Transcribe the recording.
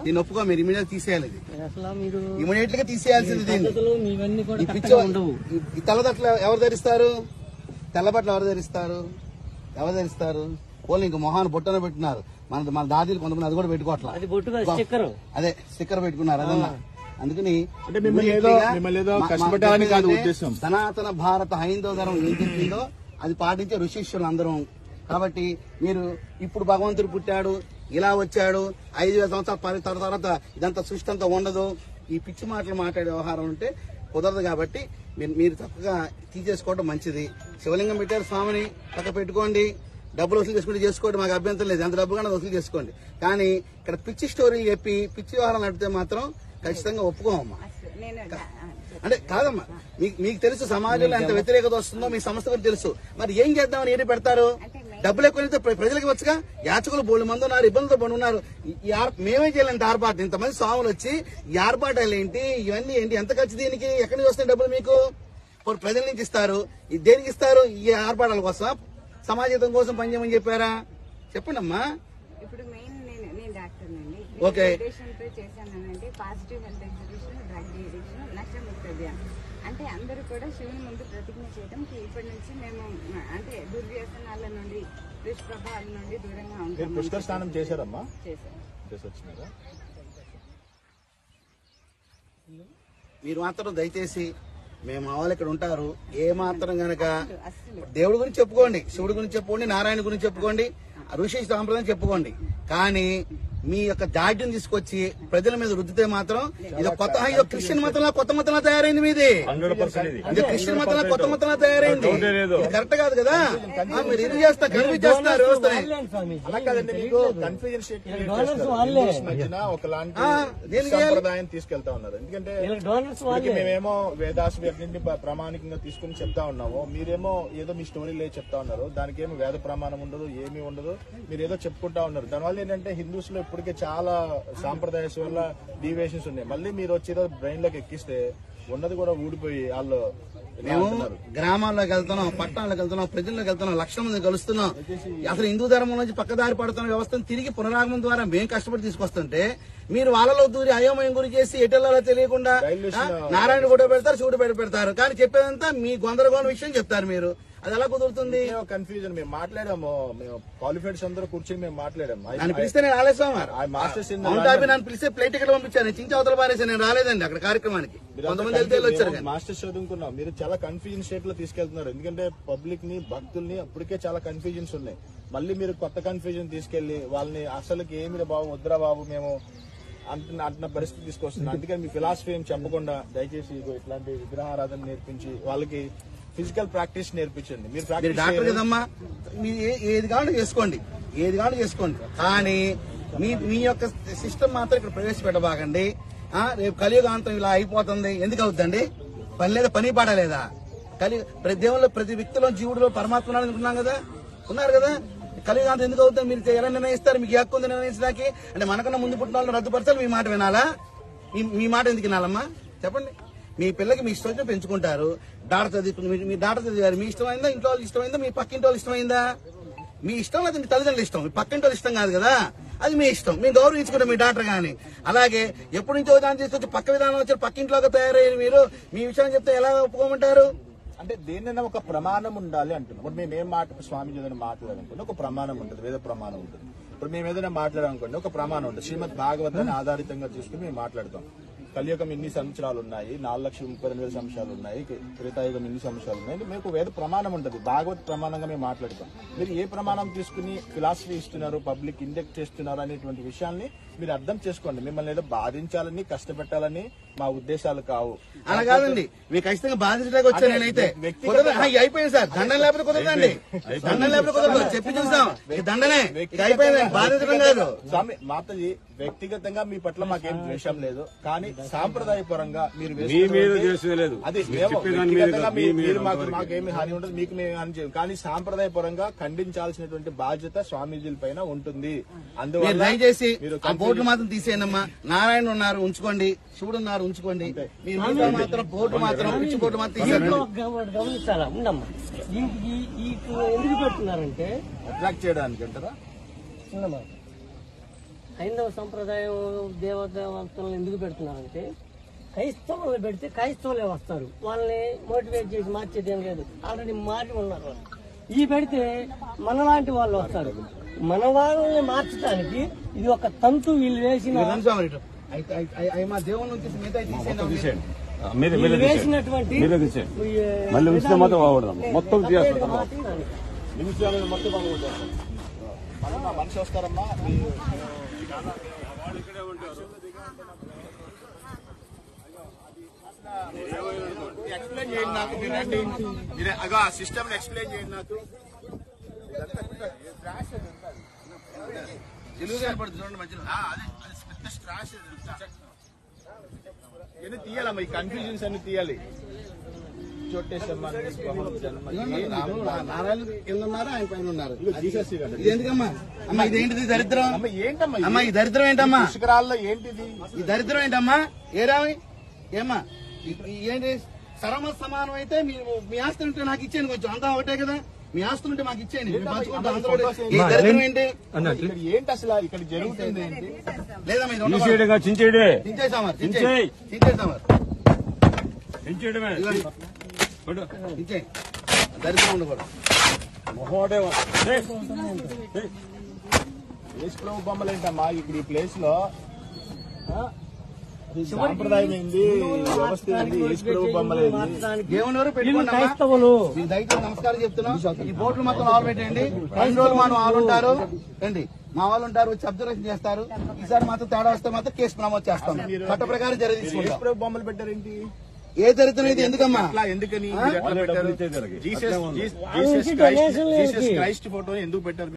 దీన్ని ఒప్పుకో, మీరు ఇమీడియట్ తీసేయాలి. ఇమీడియట్ గా తీసేయాల్సింది దీన్ని. ఈ తెల్లబట్టలు ఎవరు ధరిస్తారు? తెల్లబట్టలు ఎవరు ధరిస్తారు? ఎవరు ధరిస్తారు? పోలీ ఇంక మొహాన్ని బొట్టన పెట్టినారు. మన దాదీలు కొంతమంది అది కూడా పెట్టుకోవట్లేదు. అదే స్టిక్కర్ పెట్టుకున్నారు. అదన్నా అందుకని సనాతన భారత హైందవ ధర్మం ఏం చెప్పిందో అది పాటించే ఋషిష్యులు అందరం. కాబట్టి మీరు ఇప్పుడు భగవంతుడు పుట్టాడు, ఇలా వచ్చాడు, 5000 సంవత్సరాల తర్వాత ఇదంతా సృష్టి అంతా ఉండదు, ఈ పిచ్చి మాటలు మాట్లాడే వ్యవహారం ఉంటే కుదరదు. కాబట్టి మీరు చక్కగా తీసేసుకోవడం మంచిది. శివలింగం పెట్టారు స్వామిని, చక్కగా పెట్టుకోండి. డబ్బులు వసూలు చేసుకుంటే చేసుకోండి, మాకు అభ్యంతరం లేదు. ఎంత డబ్బు కానీ వసూలు చేసుకోండి. కానీ ఇక్కడ పిచ్చి స్టోరీ చెప్పి పిచ్చి వ్యవహారం నడిపితే మాత్రం ఖచ్చితంగా ఒప్పుకోమమ్మా. అంటే కాదమ్మా, మీకు తెలుసు సమాజంలో ఎంత వ్యతిరేకత వస్తుందో మీ సంస్థ కూడా తెలుసు. మరి ఏం చేద్దామని ఏది పెడతారు? డబ్బులు ఎక్కువైతే ప్రజలకు వచ్చుగా. యాచకులు బోళ్ళు మంది ఉన్నారు, ఇబ్బందులతో పడి ఉన్నారు. మేమే చేయాలంటే ఆర్పాటు, ఇంతమంది స్వాములు వచ్చి ఈ ఆర్పాటాలు ఏంటి, ఇవన్నీ ఏంటి, ఎంత ఖర్చు దీనికి? ఎక్కడి నుంచి వస్తాయి డబ్బులు మీకు? ప్రజల నుంచి ఇస్తారు. దేనికి ఇస్తారు? ఈ ఆర్పాటాల కోసం, సమాజం కోసం పనిచేయమని చెప్పారా? చెప్పండి అమ్మా. ఇప్పుడు మెయిన్ నేను డాక్టర్ నండి. ఓకే, చేశానంటే positive health exhibition, drug addiction, నష్టముక్తి అభియాన్. అంటే అందరూ కూడా శివుని ముందు ప్రతిజ్ఞ చేయడం, ఇప్పటి నుంచి మేము అంటే దుర్వ్యసనాల నుండి, దుష్ప్రభావాల నుండి దూరంగా ఉంటాం. పుష్కర స్నానం చేశారమ్మా? చేశారు. మీరు మాత్రం దయచేసి మేము వాళ్ళు ఇక్కడ ఉంటారు. ఏ మాత్రం గనక దేవుడి గురించి చెప్పుకోండి, శివుడి గురించి చెప్పుకోండి, నారాయణ గురించి చెప్పుకోండి, ఋషి సాంప్రదాయం చెప్పుకోండి. కానీ మీ యొక్క దాడ్యం తీసుకొచ్చి ప్రజల మీద రుద్దితే మాత్రం ఇది కొత్త క్రిస్టియన్ మతంలో కొత్త మతంలో తయారైంది. మీది ఇది క్రిస్టియన్ మతంలో కొత్త మతంలో తయారైంది. ఇది కరెక్ట్ కాదు కదా. మీరు ఇది చేస్తారు, కన్ఫ్యూజ్ చేస్తున్నారు సంప్రదాయం తీసుకెళ్తా ఉన్నారు. ఎందుకంటే మేమేమో వేదాస్ నుండి ప్రామాణికంగా తీసుకుని చెప్తా ఉన్నాము, మీరేమో ఏదో మీ స్టోరీ లేదు చెప్తా ఉన్నారు. దానికి ఏమో వేద ప్రమాణం ఉండదు, ఏమీ ఉండదు, మీరు ఏదో చెప్పుకుంటా ఉన్నారు. దానివల్ల ఏంటంటే హిందూస్ లో ఇప్పటికే చాలా సాంప్రదాయస్ వల్ల డీవియేషన్స్ ఉన్నాయి. మళ్ళీ మీరు వచ్చేదో బ్రెయిన్ లోకి ఎక్కిస్తే ఉన్నది కూడా ఊడిపోయి వాళ్ళు. మేము గ్రామాల్లోకి వెళ్తున్నాం, పట్టణాలకు వెళ్తున్నాం, ప్రజల్లోకి వెళ్తున్నాం, లక్షల మంది కలుస్తున్నాం. అసలు హిందూ ధర్మం నుంచి పక్కదారి పడుతున్న వ్యవస్థను తిరిగి పునరాగమనం ద్వారా మేము కష్టపడి తీసుకొస్తుంటే మీరు వాళ్ళలో దూరి అయోమయం గురి చేసి ఎటెల్లాలో తెలియకుండా నారాయణ ఫోటో పెడతారు, శివుడు పెడతారు. కానీ చెప్పేదంతా మీ గందరగోళం విషయం చెప్తారు. మీరు అది ఎలా కుదురుతుంది? కన్ఫ్యూజన్. మేము మాట్లాడాము, మేము క్వాలిఫైడ్స్ అందరూ కూర్చొని మేము మాట్లాడాము. నన్ను పిలిస్తే నేను రాలేదు. నన్ను పిలిస్తే ప్లేట్ టికెట్ పంపించాను, చించి అవతల పారేసి నేను రాలేదండి అక్కడ కార్యక్రమానికి. కొంతమంది వచ్చారు. మాస్టర్స్ చదువుకున్నాం, మీరు చాలా కన్ఫ్యూజన్ స్టేట్ లో తీసుకెళ్తున్నారు. ఎందుకంటే పబ్లిక్ ని, భక్తుల్ని అప్పటికే చాలా కన్ఫ్యూజన్స్ ఉన్నాయి. మళ్ళీ మీరు కొత్త కన్ఫ్యూజన్ తీసుకెళ్లి వాళ్ళని అసలుకి ఏమి బాబు వద్దురా బాబు మేము అంటున్న పరిస్థితి తీసుకొస్తుంది. అందుకని మీ ఫిలాసఫీ ఏం చెప్పకుండా దయచేసి ఇట్లాంటి విగ్రహారాధన నేర్పించి వాళ్ళకి ఫిజికల్ ప్రాక్టీస్ నేర్పించండి. మీరు డాక్టర్ కదమ్మా, ఏది కావాలంటే చేసుకోండి, ఏది కావాలంటే చేసుకోండి. కానీ మీ యొక్క సిస్టమ్ మాత్రం ఇక్కడ ప్రవేశపెట్టబాకండి. రేపు కలియుగాంతం ఇలా అయిపోతుంది. ఎందుకు అవుతుందండి? పని లేదా, పని పాడలేదా? ప్రతి దేవుళ్ళు, ప్రతి వ్యక్తిలో జీవుడిలో పరమాత్మ అనుకున్నాం కదా, ఉన్నారు కదా. కలియుగాంతం ఎందుకు అవుతుంది? మీరు ఎలా నిర్ణయిస్తారు? మీకు హక్కు ఉంది నిర్ణయించడానికి. అంటే మనకన్నా ముందు పుట్టిన వాళ్ళని రద్దుపరచాలి, మీ మాట వినాలా? మీ మాట ఎందుకు వినాలమ్మా? చెప్పండి. మీ పిల్లకి మీ ఇష్టం పెంచుకుంటారు. డాక్టర్ చదువుకుని మీ డాక్టర్ చదివారు, మీ ఇష్టమైందా? ఇంట్లో వాళ్ళు ఇష్టమైందా? మీ పక్కింటి వాళ్ళు ఇష్టమైందా? మీ ఇష్టం లేదా మీ తల్లిదండ్రులు ఇష్టం, మీ పక్కింటి వాళ్ళు ఇష్టం కాదు కదా. అది మీ ఇష్టం, మీరు గౌరవించుకుంటారు మీ డాక్టర్ గాని. అలాగే ఎప్పటి నుంచో విధానం తీసుకొచ్చి పక్క విధానం వచ్చి పక్కింట్లోకి తయారయ్యారు. మీరు మీ విషయాన్ని చెప్తే ఎలా ఒప్పుకోమంటారు? అంటే దేన్నైనా ఒక ప్రమాణం ఉండాలి అంటున్నాం. ఇప్పుడు మేమేం స్వామి ఏదైనా మాట్లాడాలనుకోండి ఒక ప్రమాణం ఉంటుంది, వేద ప్రమాణం ఉంటుంది. ఇప్పుడు మేము ఏదైనా మాట్లాడాలనుకోండి ఒక ప్రమాణం ఉంటుంది. శ్రీమద్ భాగవతాన్ని ఆధారితంగా తీసుకుని మేము మాట్లాడతాం. కలియుగం ఇన్ని సంవత్సరాలు ఉన్నాయి, 4,32,000 సంవత్సరాలు ఉన్నాయి, త్రేతాయుగం ఇన్ని సంవత్సరాలు ఉన్నాయి. మీకు వేద ప్రమాణం ఉంటుంది, భాగవత్ ప్రమాణంగా మేము మాట్లాడతాం. మీరు ఏ ప్రమాణం తీసుకుని ఫిలాసఫీ ఇస్తున్నారు, పబ్లిక్ ఇండెక్ట్ చేస్తున్నారు అనేటువంటి విషయాన్ని మీరు అర్థం చేసుకోండి. మిమ్మల్ని ఏదో బాధించాలని, కష్టపెట్టాలని మా ఉద్దేశాలు కావు. అలా కాదండి, మీకు ఖచ్చితంగా బాధించడానికి వచ్చా. నేనైతే అయిపోయింది సార్, దండం లేకపోతే కుదరదండి, దండం లేకపోతే కుదరదు. చెప్పి చూస్తాం, దండనే అయిపోయింది, బాధించడం కాదు. స్వామి మాతజీ వ్యక్తిగతంగా మీ పట్ల మాకేం ద్వేషం లేదు, కానీ సాంప్రదాయపరంగా మీరు మాకేమి హాని ఉండదు, మీకు మేము హాని చేయం. కానీ సాంప్రదాయపరంగా ఖండించాల్సినటువంటి బాధ్యత స్వామీజీల పైన ఉంటుంది. అందువల్ల దయచేసి బోర్డు మాత్రం తీసేయనమ్మా. నారాయణ ఉన్నారు ఉంచుకోండి, శివుడు ఉన్నారు ఉంచుకోండి. మీరు మాత్రం బోర్డు మాత్రం పిచ్చి బోర్డు మాత్రం గమనించాలా ఉండమ్మా. ఎందుకు పెడుతున్నారంటే అట్రాక్ట్ చేయడానికి అంటారా? హైందవ సంప్రదాయం దేవతలను ఎందుకు పెడుతున్నారంటే క్రైస్తవులు పెడితే క్రైస్తవులే వస్తారు, వాళ్ళని మోటివేట్ చేసి మార్చేది ఏం లేదు, ఆల్రెడీ మారి ఉన్నారు వాళ్ళు. ఈ పెడితే మనలాంటి వాళ్ళు వస్తారు. మన వాళ్ళని మార్చడానికి ఇది ఒక తంతు వీళ్ళు వేసిన మా దేవుని నుంచి మిగతా తీసేయండి. వీళ్ళు వేసినటువంటి మళ్ళీ ఉంచితే మొత్తం బాగుపడదాం, మొత్తం చేస్తాం. నిమిషాలు మొత్తం బాగుంటాం. మనిషి వస్తారమ్మా, ఎక్స్ప్లెయిన్ చేయండి నాకు. మీరు రండి, అగో ఆ సిస్టమ్ ఎక్స్ప్లెయిన్ చేయండి నాకు. తెలుగు కనపడుతుంది చూడండి మధ్యలో. పెద్ద స్ట్రాష్ ఇవన్నీ తీయాలమ్మా, ఈ కన్ఫ్యూజన్స్ అన్ని తీయాలి. చోటేశ్వరమ్మ నారాయణ కింద ఉన్నారు, ఆయన పైన ఉన్నారు. జీసస్ కదా. ఇది ఎందుకమ్మా? అమ్మా ఇదేంటిది దరిద్రం? అమ్మ ఏంటమ్మా అమ్మా ఈ దరిద్రం ఏంటమ్మా? పుష్కరాల్లో ఏంటిది ఈ దరిద్రం ఏంటమ్మా? ఏరామి ఏమ్మా ఏంటి? సరమ సమానం అయితే మీ ఆస్తి ఉంటే నాకు ఇచ్చేయండి, కొంచెం అంతా ఒకటే కదా. మీ ఆస్తులు ఉంటే మాకు ఇచ్చేయండి, మేము పంచుకుంటాం అందరూ. ఈ దరిద్రం ఏంటి? ఇక్కడ ఏంటి అసలు ఇక్కడ జరుగుతుంది ఏంటి? లేదమ్మా ఇది చించేయడే చించేసామారు చించేయ్. చించేసామారు చించేయడమే ఇచ్చేయి. దరిద్రం ఉండకూడదు. మొహోడే యేసు ప్రభు బొమ్మలు ఏంటమ్మా ఇప్పుడు ఈ ప్లేస్ లో? సాంప్రదాయం ఏంది, వ్యవస్థ ఏంది, యేసు ప్రభు బొమ్మలు ఏంది? దేవుని వరకు పెట్టుకోండి. క్రైస్తవులు మీకు దయచేసి నమస్కారం చెప్తున్నాం. ఈ బోట్లు మొత్తం ఆలు పెట్టండి. 2 రోజులు మనం వాళ్ళు ఉంటారు రండి, మా వాళ్ళు ఉంటారు, వచ్చి అబ్జర్వేషన్ చేస్తారు. ఈసారి మాత్రం తేడా వస్తే మాత్రం కేసు నమోదు చేస్తాం, చట్ట ప్రకారం చర్య యేసు తీసుకుంటాం. ప్రభు బొమ్మలు పెట్టారేంటి? ఏ చరిత్ర ఇది ఎందుకమ్మా? అట్లా ఎందుకని వాళ్ళు పెట్టారు. జీసస్ వాళ్ళ నుంచి డొనేషన్లు క్రైస్ట్ ఫోటో ఎందుకు పెట్టారు?